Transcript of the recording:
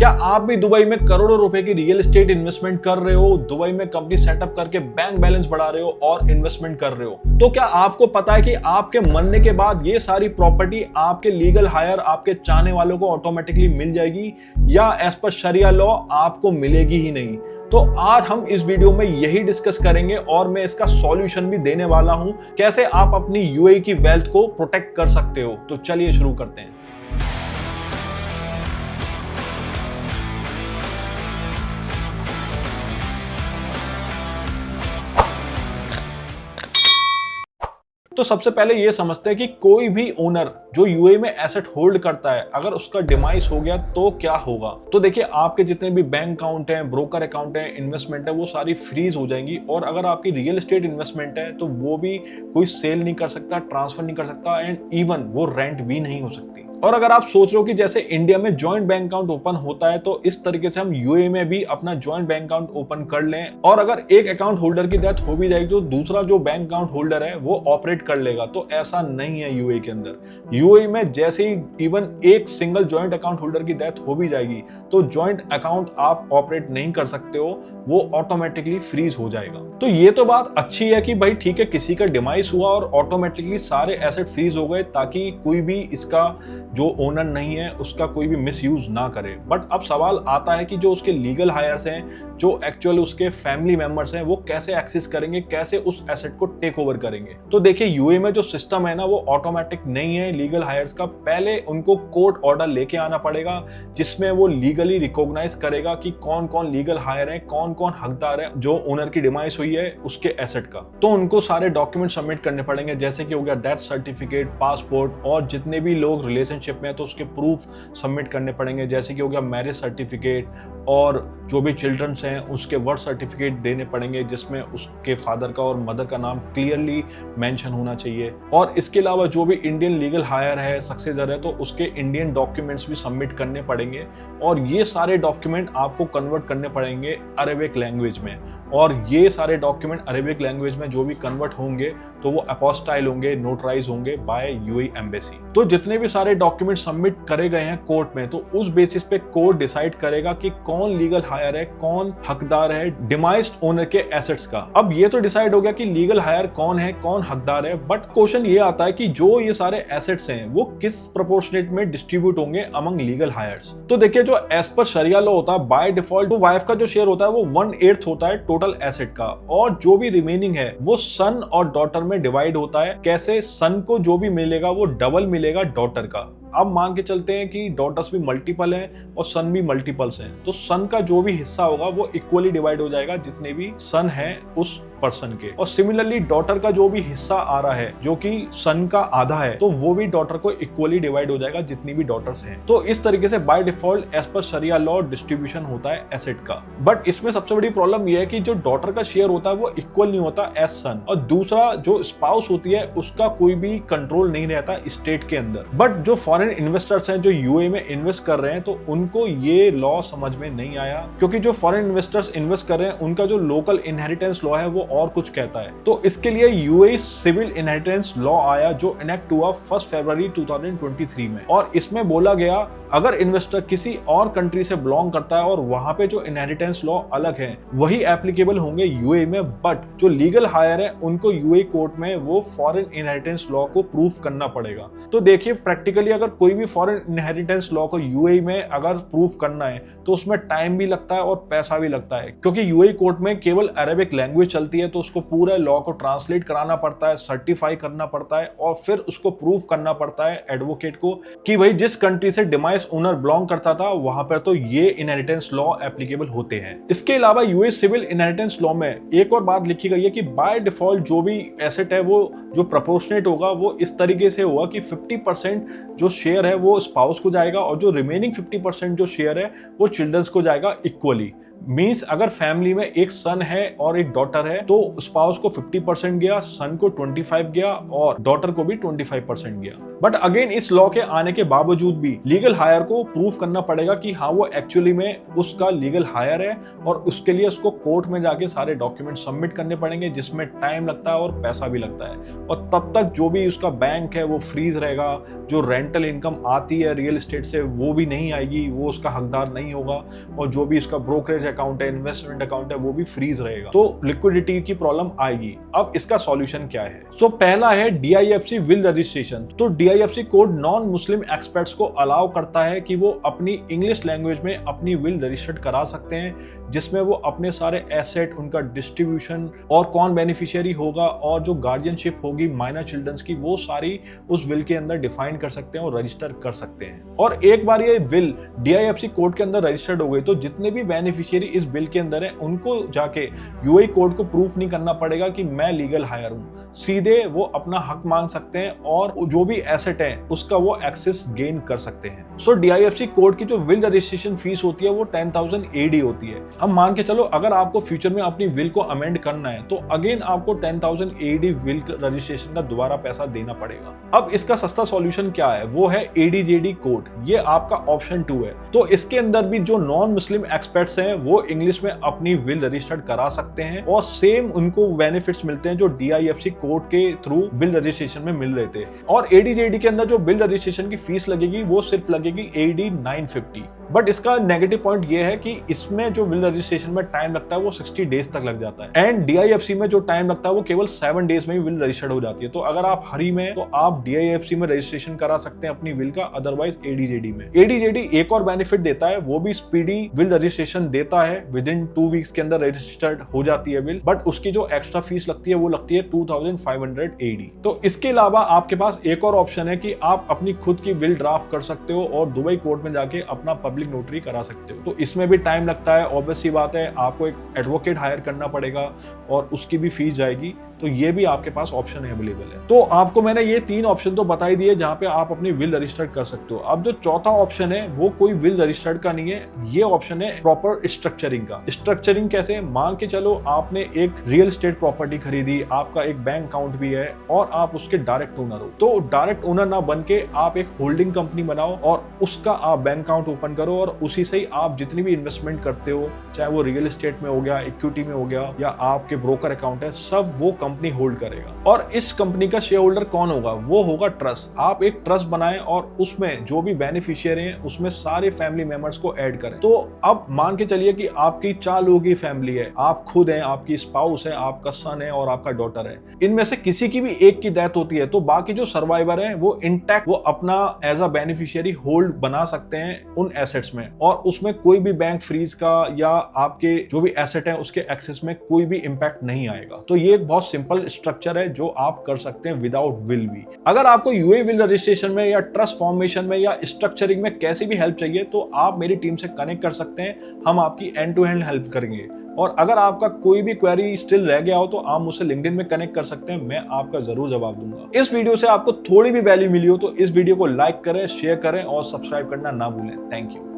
क्या आप भी दुबई में करोड़ों रुपए की रियल एस्टेट इन्वेस्टमेंट कर रहे हो, दुबई में कंपनी सेटअप करके बैंक बैलेंस बढ़ा रहे हो और इन्वेस्टमेंट कर रहे हो? तो क्या आपको पता है कि आपके मरने के बाद ये सारी प्रॉपर्टी आपके लीगल हायर, आपके चाहने वालों को ऑटोमेटिकली मिल जाएगी या एज पर शरिया लॉ आपको मिलेगी ही नहीं? तो आज हम इस वीडियो में यही डिस्कस करेंगे और मैं इसका सॉल्यूशन भी देने वाला हूं, कैसे आप अपनी यूएई की वेल्थ को प्रोटेक्ट कर सकते हो। तो चलिए शुरू करते हैं। तो सबसे पहले ये समझते हैं कि कोई भी ओनर जो यूएई में एसेट होल्ड करता है, अगर उसका डिमाइस हो गया तो क्या होगा। तो देखिए, आपके जितने भी बैंक अकाउंट हैं, ब्रोकर अकाउंट हैं, इन्वेस्टमेंट है, वो सारी फ्रीज हो जाएंगी। और अगर आपकी रियल एस्टेट इन्वेस्टमेंट है तो वो भी कोई सेल नहीं कर सकता, ट्रांसफर नहीं कर सकता एंड इवन वो रेंट भी नहीं हो सकती। और अगर आप सोच रहे हो कि जैसे इंडिया में जॉइंट बैंक अकाउंट ओपन होता है तो इस तरीके से हम यूएई में भी अपना जॉइंट बैंक अकाउंट ओपन कर लें, और अगर एक अकाउंट होल्डर की डेथ हो भी जाएगी तो दूसरा जो बैंक अकाउंट होल्डर है वो ऑपरेट कर लेगा, तो ऐसा नहीं है यूएई के अंदर। यूएई में जैसे ही इवन एक सिंगल जॉइंट अकाउंट होल्डर की डेथ हो भी जाएगी तो जॉइंट अकाउंट आप ऑपरेट नहीं कर सकते हो, वो ऑटोमेटिकली फ्रीज हो जाएगा। तो ये तो बात अच्छी है कि भाई ठीक है, किसी का डिमाइस हुआ और ऑटोमेटिकली सारे एसेट फ्रीज हो गए ताकि कोई भी इसका जो ओनर नहीं है उसका कोई भी मिसयूज ना करे। बट अब सवाल आता है कि जो उसके लीगल हायर्स हैं, जो एक्चुअल उसके फैमिली मेंबर्स हैं, वो कैसे एक्सेस करेंगे, कैसे उस एसेट को टेक ओवर करेंगे। तो देखिए, यूएई में जो सिस्टम है ना वो ऑटोमेटिक नहीं है लीगल हायर्स का। पहले उनको कोर्ट ऑर्डर लेके आना पड़ेगा जिसमें वो लीगली रिकॉग्नाइज करेगा कि कौन कौन लीगल हायर है, कौन कौन हकदार है जो ओनर की डिमाइस हुई है उसके एसेट का। तो उनको सारे डॉक्यूमेंट सबमिट करने पड़ेंगे, जैसे कि हो गया डेथ सर्टिफिकेट, पासपोर्ट, और जितने भी लोग रिलेशनशिप में तो उसके प्रूफ सबमिट करने पड़ेंगे, जैसे कि हो गया मैरिज सर्टिफिकेट, और जो भी चिल्ड्रंस हैं उसके बर्थ सर्टिफिकेट देने पड़ेंगे जिसमें उसके फादर का और मदर का नाम क्लियरली मेंशन होना चाहिए। और इसके अलावा जो भी इंडियन लीगल हायर है, सक्सेसर है, तो उसके इंडियन डॉक्यूमेंट्स भी सबमिट करने पड़ेंगे। और ये सारे डॉक्यूमेंट आपको कन्वर्ट करने पड़ेंगे अरेबिक लैंग्वेज में, और ये सारे डॉक्यूमेंट अरेबिक लैंग्वेज में जो भी कन्वर्ट होंगे तो वो अपोस्टाइल होंगे, नोटराइज होंगे बाय यूएई एम्बेसी। तो जितने भी सारे डॉक्यूमेंट सबमिट करे गए हैं कोर्ट में, तो उस बेसिस पे कोर्ट डिसाइड करेगा कि कौन लीगल हायर है, कौन हकदार है डिमाइस्ड ओनर के एसेट्स का। अब ये तो डिसाइड हो गया कि लीगल हायर कौन है, कौन हकदार है, बट क्वेश्चन ये आता है कि जो ये सारे एसेट्स हैं वो किस प्रोपोर्शनेट में डिस्ट्रीब्यूट होंगे अमंग लीगल हायर्स। तो देखिए, जो एज पर शरिया लॉ होता है, बाय डिफॉल्ट वाइफ का जो शेयर होता है वो 1/8 होता है टोटल एसेट का, और जो भी रिमेनिंग है वो सन और डॉटर में डिवाइड होता है। कैसे? सन को जो भी मिलेगा वो डबल मिलेगा डॉटर का। अब मान के चलते हैं कि डॉटर्स भी मल्टीपल हैं और सन भी मल्टीपल्स हैं, तो सन का जो भी हिस्सा होगा वो इक्वली डिवाइड हो जाएगा जितने भी सन है उस पर्सन के। और सिमिलरली डॉटर का जो भी हिस्सा आ रहा है जो कि सन का आधा है, तो वो भी डॉटर को इक्वली डिवाइड हो जाएगा जितनी भी डॉटर्स हैं। तो इस तरीके से by default as per Shariah law distribution होता है एसेट का। बट इसमें सबसे बड़ी प्रॉब्लम यह है कि जो डॉटर का शेयर होता है वो इक्वल नहीं होता एज सन, और दूसरा जो स्पाउस होती है उसका कोई भी कंट्रोल नहीं रहता स्टेट के अंदर। बट जो फॉरेन इन्वेस्टर्स हैं जो यूएई में इन्वेस्ट कर रहे हैं, तो उनको ये लॉ समझ में नहीं आया, क्योंकि जो फॉरेन इन्वेस्टर्स इन्वेस्ट कर रहे हैं उनका जो लोकल इनहेरिटेंस लॉ है वो और कुछ कहता है। तो इसके लिए यूएई सिविल इनहेरिटेंस लॉ आया जो इनेक्ट हुआ 1 फरवरी 2023 में, और इसमें बोला गया अगर इन्वेस्टर किसी और कंट्री से बिलोंग करता है और वहां पे जो इनहेरिटेंस लॉ अलग है वही एप्लीकेबल होंगे यूएई में, बट जो लीगल हायर है उनको यूएई कोर्ट में वो फॉरेन इनहेरिटेंस लॉ को प्रूफ करना पड़ेगा। तो देखिए, प्रैक्टिकली अगर कोई भी फॉरेन इनहेरिटेंस लॉ को यूएई में अगर प्रूफ करना है तो उसमें टाइम भी लगता है और पैसा भी लगता है, क्योंकि यूएई कोर्ट में केवल अरेबिक लैंग्वेज चलती है, तो उसको पूरा लॉ को ट्रांसलेट कराना पड़ता है, सर्टिफाई करना पड़ता है, और फिर उसको प्रूफ करना पड़ता है एडवोकेट को कि भाई जिस कंट्री से डिमाइस ओनर बिलोंग करता था वहां पर तो ये इनहेरिटेंस लॉ एप्लीकेबल होते हैं। इसके अलावा यूएस सिविल इनहेरिटेंस लॉ में एक और बात लिखी गई है कि बाय डिफॉल्ट जो भी एसेट है वो जो प्रोपोर्शनेट होगा वो इस तरीके से होगा कि 50% जो शेयर है वो स्पाउस को जाएगा और जो रिमेनिंग 50% जो शेयर है वो चिल्ड्रंस को जाएगा इक्वली। मींस अगर फैमिली में एक सन है और एक डॉटर है तो स्पाउस को 50% गया, सन को 25 गया और डॉटर को भी 25% गया। बट अगेन इस लॉ के आने के बावजूद भी लीगल हायर को प्रूव करना पड़ेगा कि हाँ वो एक्चुअली में उसका लीगल हायर है, और उसके लिए उसको कोर्ट में जाके सारे डॉक्यूमेंट सबमिट करने पड़ेंगे, जिसमें टाइम लगता है और पैसा भी लगता है। और तब तक जो भी उसका बैंक है वो फ्रीज रहेगा, जो रेंटल इनकम आती है रियल एस्टेट से वो भी नहीं आएगी, वो उसका हकदार नहीं होगा, और जो भी उसका ब्रोकरेज अकाउंट है, इन्वेस्टमेंट अकाउंट है, वो भी फ्रीज रहेगा। तो लिक्विडिटी की प्रॉब्लम आएगी। अब इसका सॉल्यूशन क्या है? सो पहला है DIFC विल रजिस्ट्रेशन। तो DIFC code non Muslim experts को अलाउ करता है कि वो अपनी इंग्लिश लैंग्वेज में अपनी विल रजिस्टर्ड करा सकते हैं, जिसमें वो अपने सारे एसेट, उनका डिस्ट्रीब्यूशन और कौन बेनिफिशियरी होगा और जो गार्डियनशिप होगी माइनर चिल्ड्रंस की, वो सारी उस विल के अंदर डिफाइन कर सकते हैं और रजिस्टर कर सकते हैं। और एक बार ये विल DIFC कोड के अंदर रजिस्टर्ड हो गई तो जितने भी बेनिफिशियरी इस बिल के अंदर है उनको जाके UAE कोर्ट को प्रूफ नहीं करना पड़ेगा कि मैं लीगल हायर हूं, सीधे वो अपना हक मांग सकते हैं और जो भी एसेट है उसका वो एक्सेस गेन कर सकते हैं। सो DIFC कोड की जो विल रजिस्ट्रेशन फीस होती है वो 10,000 AD होती है। अब मान के चलो अगर आपको फ्यूचर में अपनी विल को अमेंड करना है तो अगेन आपको 10,000 AD विल रजिस्ट्रेशन का दोबारा पैसा देना पड़ेगा। अब इसका सस्ता सॉल्यूशन क्या है? वो है ADJD कोड। ये आपका ऑप्शन 2 है। तो इसके अंदर भी जो नॉन मुस्लिम एक्सपर्ट्स हैं वो इंग्लिश में अपनी विल रजिस्टर्ड करा सकते हैं और सेम उनको बेनिफिट्स मिलते हैं जो DIFC कोड के थ्रू बिल रजिस्ट्रेशन में मिल रहे थे। और ADJD के अंदर जो बिल रजिस्ट्रेशन की फीस लगेगी वो सिर्फ लगेगी AD 950। बट इसका नेगेटिव पॉइंट ये है कि इसमें जो बिल रजिस्ट्रेशन में टाइम लगता है वो 60 डेज तक लग जाता है, एंड DIFC में जो टाइम लगता है वो केवल 7 डेज में ही विल रजिस्टर्ड हो जाती है। तो अगर आप हरी में तो आप DIFC में रजिस्ट्रेशन करा सकते हैं अपनी विल का, अदरवाइज ADJD में। ADJD एक और बेनिफिट देता है, वो भी स्पीडी विल रजिस्ट्रेशन देता है, विद इन 2 वीक्स के अंदर रजिस्टर्ड हो जाती है विल, बट उसकी जो एक्स्ट्रा फीस लगती है वो लगती है 2500 AD। तो इसके अलावा आपके पास एक और ऑप्शन है कि आप अपनी खुद की विल ड्राफ्ट कर सकते हो और दुबई कोर्ट में जाके अपना पब्लिक नोटरी करा सकते हो। तो इसमें भी टाइम लगता है, ऑब्वियस सी बात है, आपको एक एडवोकेट हायर करना पड़ेगा और उसकी भी फीस जाएगी। तो ये भी आपके पास ऑप्शन अवेलेबल है। तो आपको मैंने ये 3 ऑप्शन तो बता ही दिए जहां पे आप अपनी विल रजिस्टर कर सकते हो। अब जो चौथा ऑप्शन है वो कोई विल रजिस्टर्ड का नहीं है, ये ऑप्शन है प्रॉपर स्ट्रक्चरिंग का। स्ट्रक्चरिंग कैसे? मान के चलो आपने एक रियल एस्टेट प्रॉपर्टी खरीदी, आपका एक बैंक अकाउंट भी है और आप उसके डायरेक्ट ओनर हो। तो डायरेक्ट ओनर ना बन के आप एक होल्डिंग कंपनी बनाओ और उसका आप बैंक अकाउंट ओपन करो और उसी से ही आप जितनी भी इन्वेस्टमेंट करते हो, चाहे वो रियल एस्टेट में हो गया, इक्विटी में हो गया या आपके ब्रोकर अकाउंट है, सब वो कंपनी होल्ड करेगा। और इस कंपनी का शेयर होल्डर कौन होगा? वो होगा ट्रस्ट। आप एक ट्रस्ट बनाएं और उसमें जो भी बेनिफिशियरी हैं उसमें सारे फैमिली मेंबर्स को ऐड करें। तो अब मान के चलिए कि आपकी 4 लोगों की फैमिली है, आप खुद हैं, आपकी स्पाउस है, आपका सन है और आपका डॉटर है। इनमें से किसी की भी एक की डेथ होती है तो बाकी जो सर्वाइवर है वो इंटैक्ट वो अपना एज अ बेनिफिशियरी होल्ड बना सकते हैं उन एसेट्स में, और उसमें कोई भी बैंक फ्रीज का या आपके जो भी एसेट है उसके एक्सेस में कोई भी इंपैक्ट नहीं आएगा। तो ये एक बहुत सिंपल स्ट्रक्चर है जो आप कर सकते हैं विदाउट विल भी। अगर आपको UAE विल रजिस्ट्रेशन में या ट्रस्ट फॉर्मेशन में या स्ट्रक्चरिंग में कैसी भी हेल्प चाहिए तो आप मेरी टीम से कनेक्ट कर सकते हैं, हम आपकी एंड टू एंड हेल्प करेंगे। और अगर आपका कोई भी क्वेरी स्टिल रह गया हो तो आप मुझसे लिंक्डइन में कनेक्ट कर सकते हैं, मैं आपका जरूर जवाब दूंगा। इस वीडियो से आपको थोड़ी भी वैल्यू मिली हो तो इस वीडियो को लाइक करें, शेयर करें और सब्सक्राइब करना ना भूलें। Thank you.